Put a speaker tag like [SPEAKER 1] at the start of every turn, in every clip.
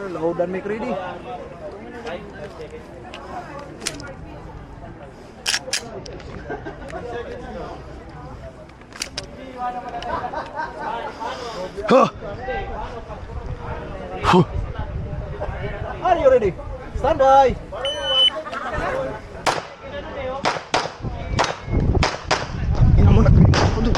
[SPEAKER 1] Load and make ready.
[SPEAKER 2] Huh.
[SPEAKER 1] Are you ready? Stand by.
[SPEAKER 2] Ina mo na. Ano?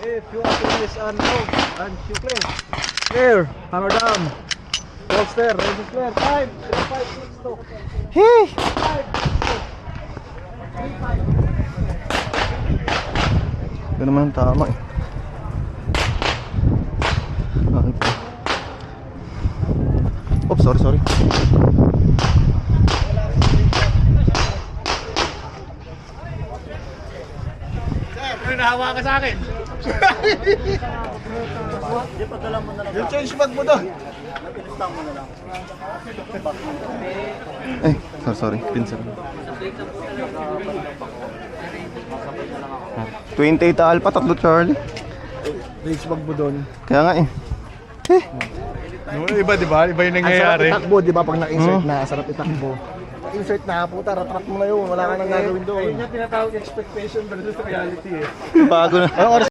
[SPEAKER 1] If you want to miss and out and you clear. Clear. Hammer down. Bolster. Raise clear. 5, 5, 6, 2.
[SPEAKER 2] Hey!
[SPEAKER 1] 5, 6, 2.
[SPEAKER 2] Ito naman ang tama eh. Okay po. Oops, sorry.
[SPEAKER 1] Nahawa ka sa akin. Yung change bag mo doon.
[SPEAKER 2] Eh, sorry. Pinsan. 28 Alpha, 3 Charlie.
[SPEAKER 1] Change bag mo doon.
[SPEAKER 2] Kaya nga eh.
[SPEAKER 3] Iba, di ba? Iba yung
[SPEAKER 1] Ang sarap
[SPEAKER 3] nangyayari.
[SPEAKER 1] itakbo, di ba? Pag na-insert na, sarap itakbo. Insert na, puta, ratrat mo na yun. Wala ka nang gagawin doon.
[SPEAKER 3] Ayun yung tinatawag expectation versus reality eh.
[SPEAKER 2] Bago na.
[SPEAKER 1] Anong oras